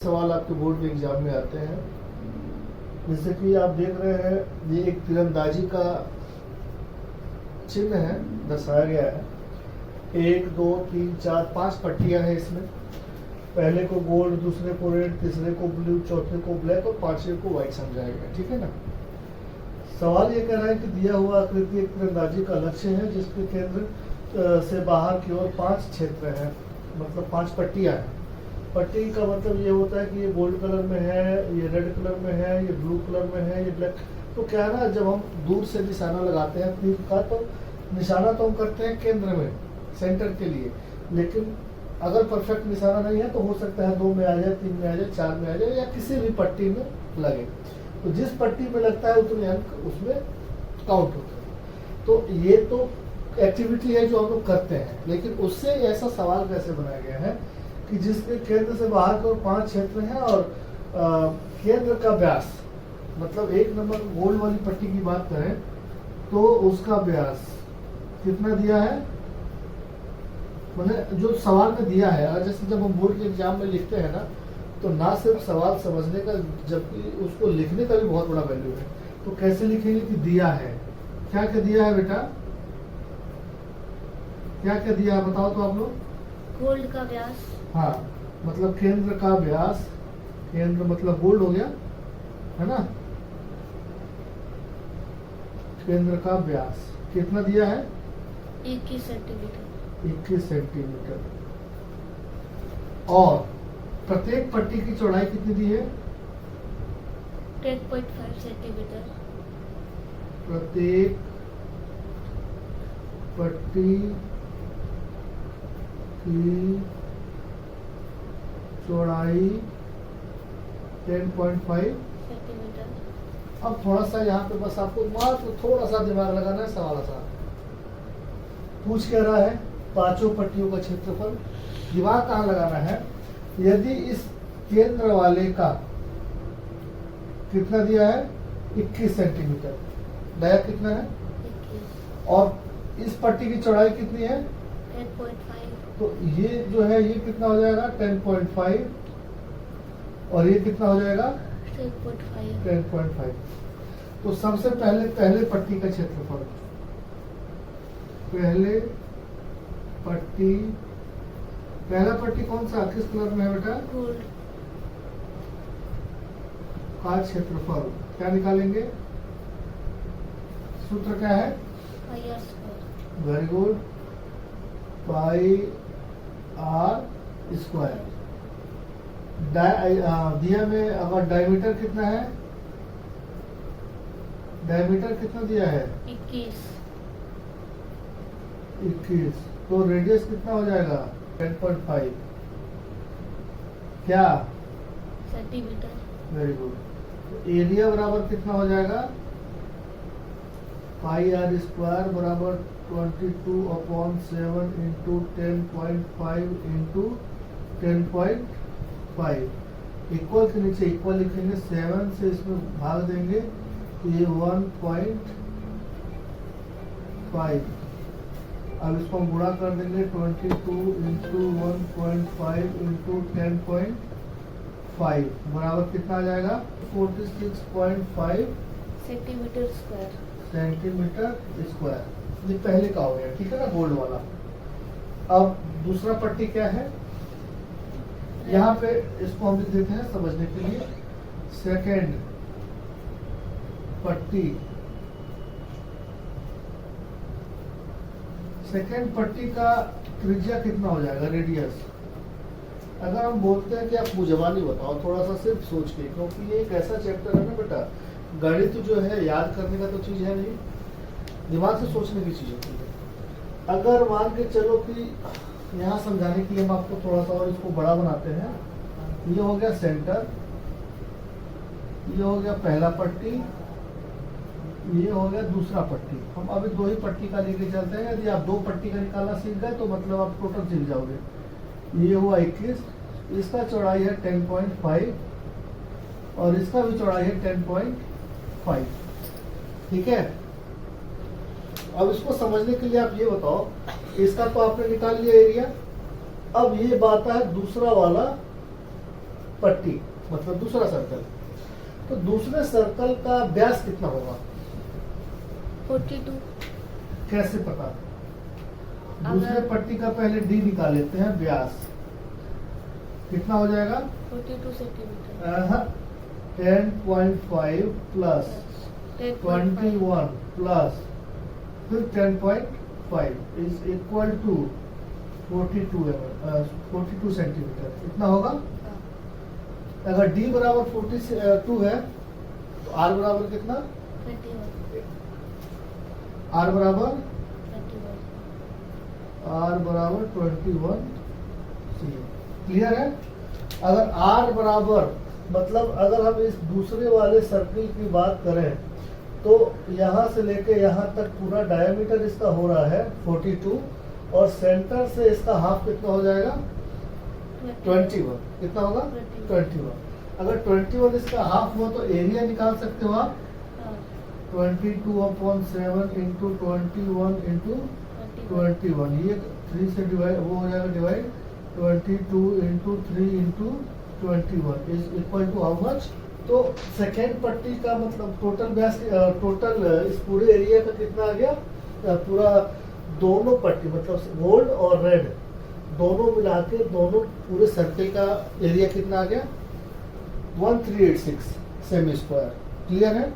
सवाल आपके बोर्ड के एग्जाम में आते हैं। जैसे कि आप देख रहे हैं, ये एक तीरंदाजी का चिन्ह है, दर्शाया गया है। 1 2 3 4 5 पट्टियां हैं इसमें। पहले को गोल्ड, दूसरे को रेड, तीसरे को ब्लू, चौथे को ब्लैक और पांचवे को व्हाइट समझाया गया। ठीक है ना। सवाल ये कह रहा है कि दिया हुआ आकृति एक तीरंदाजी का लक्ष्य है जिसके केंद्र से बाहर की ओर 5 क्षेत्र हैं, मतलब 5 पट्टियां हैं। पट्टी का मतलब ये होता है कि ये गोल्ड कलर में है, ये रेड कलर में है, ये ब्लू कलर में है, ये ब्लैक। तो क्या है ना, जब हम दूर से निशाना लगाते हैं तीर का, तो निशाना तो हम करते हैं केंद्र में, सेंटर के लिए। लेकिन अगर परफेक्ट निशाना नहीं है तो हो सकता है 2 में आ जाए, 3 में आ जाए, 4 में आ जाए, या किसी भी पट्टी में लगे। तो जिस पट्टी में लगता है उतने अंक उसमें काउंट होते हैं। तो ये तो एक्टिविटी है जो हम लोग करते हैं, लेकिन उससे ऐसा सवाल कैसे बनाया गया है कि जिसके केंद्र से बाहर को 5 क्षेत्र हैं और केंद्र का व्यास, मतलब 1 नंबर गोल्ड वाली पट्टी की बात करें तो उसका व्यास कितना दिया है, मैंने जो सवाल में दिया है। और जैसे जब हम बोर्ड के एग्जाम में लिखते हैं ना, तो ना सिर्फ सवाल समझने का, जबकि उसको लिखने का भी बहुत बड़ा वैल्यू है। तो कैसे लिखेंगे कि दिया है, क्या क्या दिया है बेटा, क्या क्या दिया है बताओ तो आप लोग। गोल्ड का व्यास, हाँ, मतलब केंद्र का व्यास, केंद्र मतलब गोल्ड हो गया, है ना। केंद्र का व्यास कितना दिया है, 21 सेंटीमीटर। 21 सेंटीमीटर। और प्रत्येक पट्टी की चौड़ाई कितनी दी है, 10.5 सेंटीमीटर। प्रत्येक पट्टी की चौड़ाई 10.5 सेंटीमीटर। अब थोड़ा सा यहाँ पे बस आपको मात्र थोड़ा सा दिमाग लगाना है। सवाल आसान पूछ क्या रहा है, 5 पट्टियों का क्षेत्रफल। दिमाग कहाँ लगाना है, यदि इस केंद्र वाले का कितना दिया है 21 सेंटीमीटर, दाया कितना है, 21। और इस पट्टी की चौड़ाई कितनी है 10.5। तो ये जो है ये कितना हो जाएगा 10.5, और ये कितना हो जाएगा 10.5। 10.5। तो सबसे पहले पट्टी का क्षेत्रफल, पहला पट्टी कौन सा, किस कलर में है बेटा, गोल्ड। का क्षेत्रफल क्या निकालेंगे, सूत्र क्या है, pi r square. Very good, pi r square. दिया में अगर डायमीटर कितना है, डायमीटर कितना दिया है 21। 21, तो रेडियस कितना हो जाएगा 10.5, क्या, सेंटीमीटर। Very good. एरिया बराबर कितना हो जाएगा, पाई आर स्क्वायर बराबर 22/7 इंटू 10.5 इंटू 10.5। इक्वल के नीचे इक्वल लिखेंगे, 7 से इसमें भाग देंगे तो ये 1.5। अब इसको हम गुणा कर देंगे, 22 इंटू 1.5 इंटू 10.5 बराबर कितना आ जाएगा 46.5 सेंटीमीटर स्क्वायर। Centimetre square. ये पहले का हो गया, ठीक है ना, गोल्ड वाला। अब दूसरा पट्टी क्या है, यहाँ पे इसको हम लिख देते हैं समझने के लिए। सेकेंड पट्टी, सेकेंड पट्टी का त्रिज्या कितना हो जाएगा, रेडियस। अगर हम बोलते हैं कि आप मुझे बताओ थोड़ा सा सिर्फ सोच के, क्योंकि ये एक ऐसा चैप्टर है ना बेटा, गणित जो है याद करने का तो चीज है नहीं, दिमाग से सोचने की चीज होती है। अगर मान के चलो कि यहाँ समझाने के लिए हम आपको थोड़ा सा और इसको बड़ा बनाते हैं। ये हो गया सेंटर, ये हो गया पहला पट्टी, ये हो गया दूसरा पट्टी। हम अभी 2 ही पट्टी का लेके चलते हैं। यदि आप 2 पट्टी का निकालना सीख गए तो मतलब आप टोटल सीख जाओगे। ये हुआ 21, इसका चौड़ाई है 10.5 और इसका भी चौड़ाई है 10.5, ठीक है। अब इसको समझने के लिए आप ये बताओ, इसका तो आपने निकाल लिया एरिया। अब ये बात है दूसरा वाला पट्टी मतलब दूसरा सर्कल, तो दूसरे सर्कल का व्यास कितना होगा? 42 कैसे पता? दूसरे पट्टी का पहले डी निकाल लेते हैं, व्यास कितना हो जाएगा? 42 सेंटीमीटर 10.5 प्लस 21 प्लस फिर 10.5 इज इक्वल टू 42 सेंटीमीटर, इतना होगा। अगर d बराबर 42 है तो r बराबर कितना? 21 r बराबर 21 क्लियर है। अगर r बराबर मतलब अगर हम इस दूसरे वाले सर्किल की बात करें तो यहाँ से लेके यहाँ तक पूरा डायमीटर इसका हो रहा है 42 और सेंटर से इसका हाफ कितना हो जाएगा? 21। कितना होगा? 21। अगर 21 इसका हाफ हुआ तो एरिया निकाल सकते हो आप, 22/7 इंटू 21 इंटू 21, ये 3 से डिवाइड वो हो जाएगा divide 22 into 3 into 21 is equal to how much? तो सेकेंड पट्टी का मतलब टोटल व्यास टोटल इस पूरे एरिया का कितना आ गया? पूरा दोनों पट्टी मतलब गोल्ड और रेड दोनों मिला के दोनों पूरे सर्कल का एरिया कितना आ गया? 1386 सेमी स्क्वायर। क्लियर है।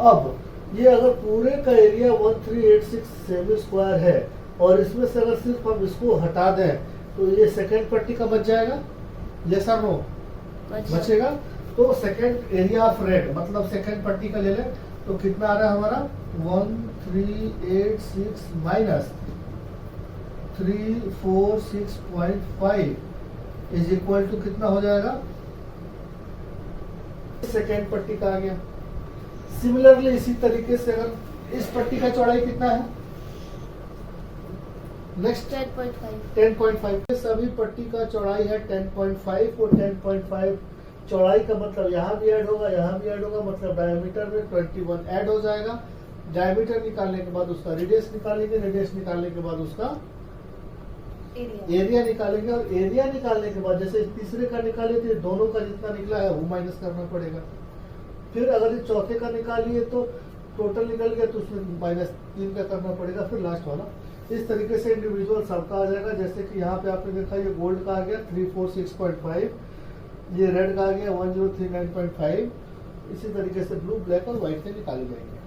अब ये अगर पूरे का एरिया 1386 सेमी स्क्वायर है और इसमें से अगर सिर्फ हम इसको हटा दें तो ये सेकेंड पट्टी का बच जाएगा, यस और नो? बचेगा। तो सेकेंड एरिया ऑफ रेड मतलब सेकेंड पट्टी का ले लें तो कितना आ रहा है हमारा? 1386 माइनस 346.5 इज इक्वल टू कितना हो जाएगा? सेकेंड पट्टी का आ गया। सिमिलरली इसी तरीके से अगर इस पट्टी का चौड़ाई कितना है? नेक्स्ट 10.5। सभी पट्टी का चौड़ाई है 10.5 और 10.5 चौड़ाई का मतलब यहाँ भी ऐड होगा, यहाँ भी ऐड होगा, मतलब डायमीटर में 21 ऐड हो जाएगा। डायमीटर निकालने के बाद उसका रेडियस निकालेंगे, रेडियस निकालने के बाद उसका एरिया निकालेंगे और एरिया निकालने के बाद जैसे तीसरे का निकाले थे दोनों का जितना निकला है वो माइनस करना पड़ेगा। फिर अगर ये चौथे का निकालिए तो टोटल निकल गया तो उसमें -3 का करना पड़ेगा, फिर लास्ट वाला। इस तरीके से इंडिविजुअल सबका आ जाएगा। जैसे कि यहाँ पे आपने देखा ये गोल्ड का आ गया 346.5, ये रेड का आ गया 1039.5। इसी तरीके से ब्लू, ब्लैक और व्हाइट के निकाले जाएंगे।